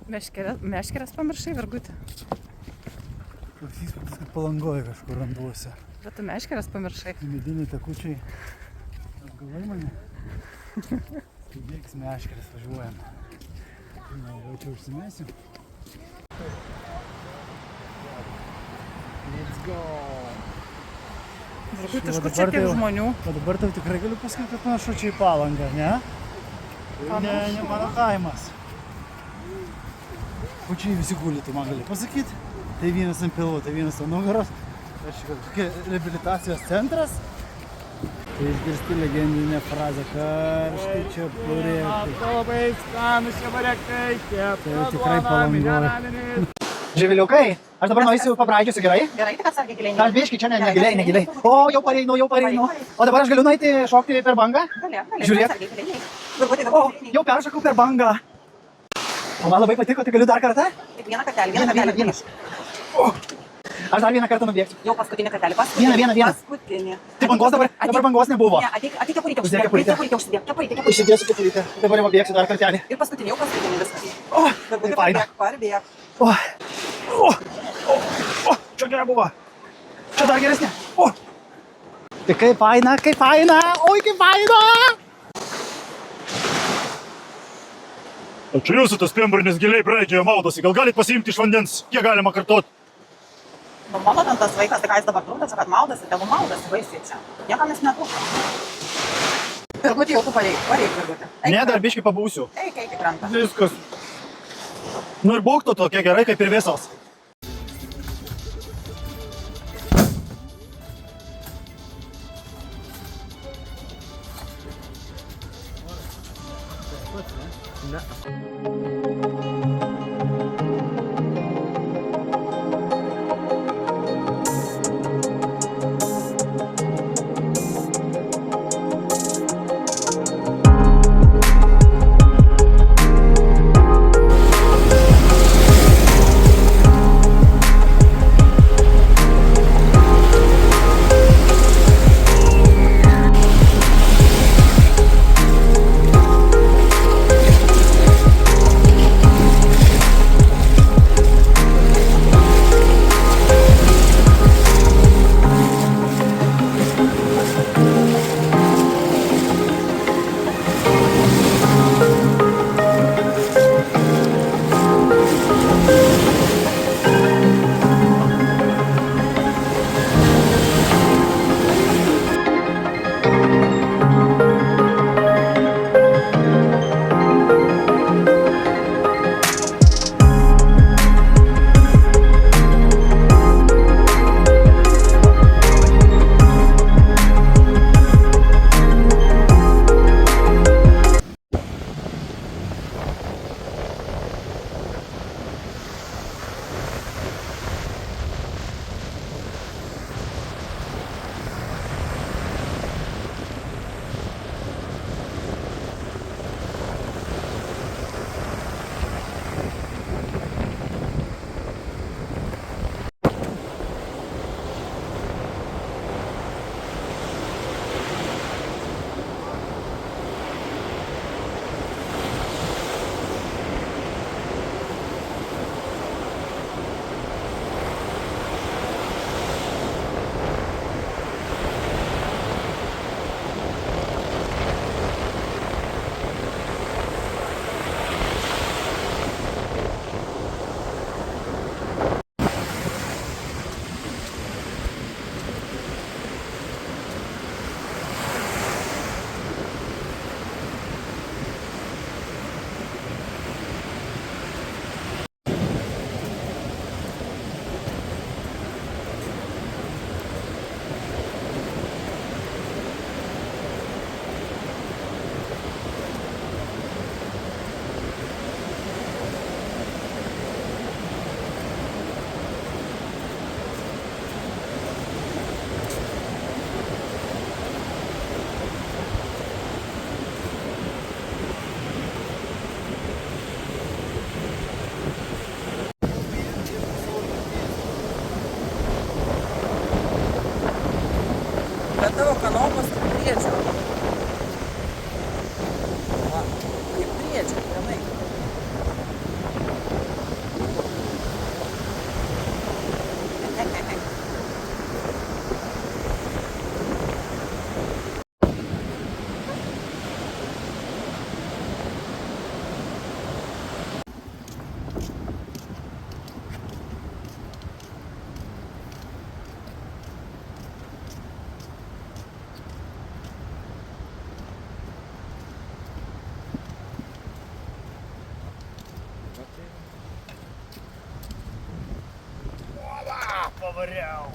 Meškerės pamiršai, Virgutė. Toks įspūdis, kad Palangoje kažkur randuose. Bet tu meškerės pamiršai. Mediniai takučiai. Atgalai mane. Stebėks meškerės, važiuojam. Na, jau čia užsimesiu. Let's go! Virgutė, iš kur čia tiek žmonių? O dabar tau tikrai galiu pasakyti, kad panašu čia į Palangą, ne? Ne mano kaimas. O čia visi guli, tu man gali pasakyti. Tai vienas ant pilvo, tai vienas ant nugaros. Tokia reabilitacijos centras. Tai išgirsti legendinę frazę, karštai čia purėktai. Labai skanus čia varėktai, Tai tikrai Palangoje. Živiliukai, aš dabar nueisiu pabraidžiuosiu, gerai? Gerai, tik atsargiai giliai. Aš biškai čia negiliai. O, jau pareinu. O dabar aš galiu nueiti šokti per bangą? Žiūrėk. O, jau peršokau per bangą. O man labai patiko, tai galiu dar kartą? Tik vieną kartelį, Vienas. O, aš dar vieną kartą nubėgsiu. Jau paskutinį kartelį. Vieną. Paskutinį. Tai bangos dabar bangos nebuvo. Ne, ateik kepurytę Užsidėk užsidėk. kepurytę. Užsidėsiu kepurytę. Dabar jau bėgsiu dar kartelį. Ir paskutinį, jau paskutinį viskas. O, tai faina. Parbėk. O, čia gera buvo. Čia dar geresnė. O, tai kaip faina. Oi, kaip faina. O čia jūsų tas piembarnis giliai braidžioje maudosi. Gal galit pasiimti iš vandens? Kiek galima kartot? Nu, mano ten tas vaikas, tai ką jis dabar trūdasi, kad maudasi, tegu maudasi baisiai čia. Niekam jis netrūko. Virgutė, jau tu pareik, Virgutė. Ne, dar biškai pabūsiu. Eik į krantą. Viskas. Nu ir būk tu tokia gerai kaip ir visas. Variau.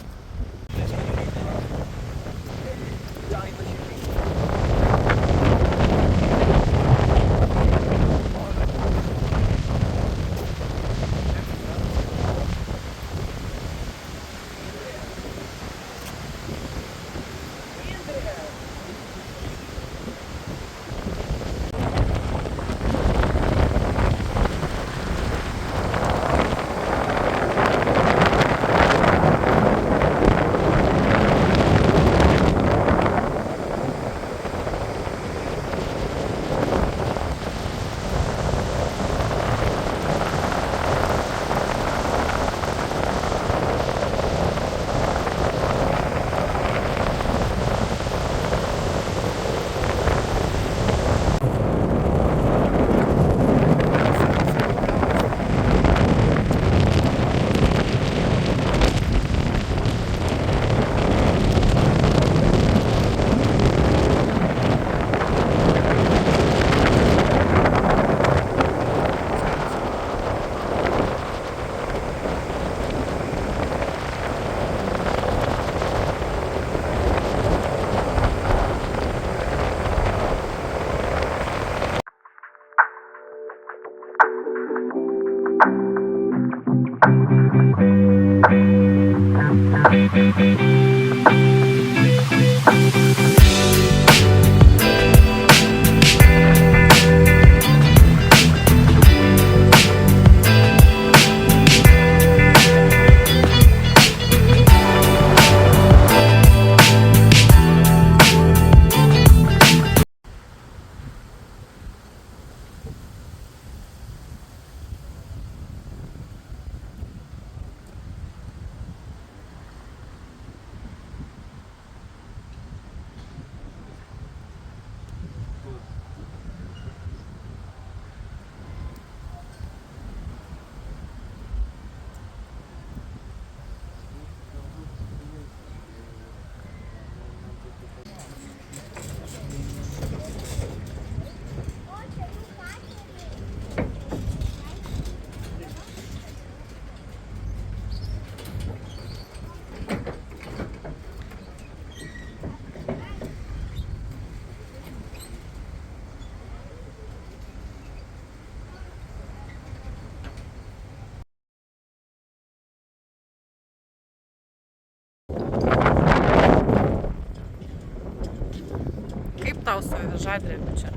Kaip tau su Žadrėliu čia?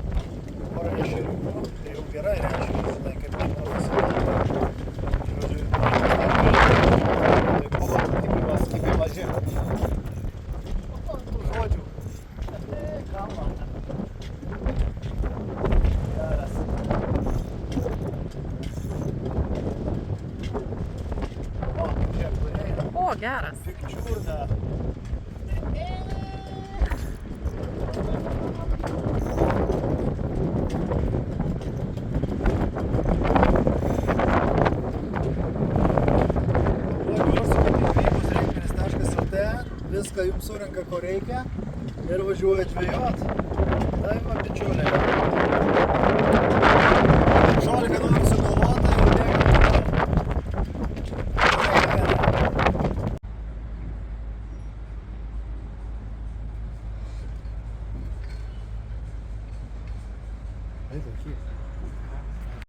Porą ešeriukų, tai jau gerai reiškia, žinai, kaip neprofesionaliai. Žodžiu, tai buvo kaip maži. Žodžiu. Kalma. Geras. O, žiūrėk, turėjai. O, geras. Pikčiurna. Viską jums surenka, ko reikia ir važiuoja žvejot. Tai va, bičiuliai. 16 nori sugalvota ir bėga. Eita aqui.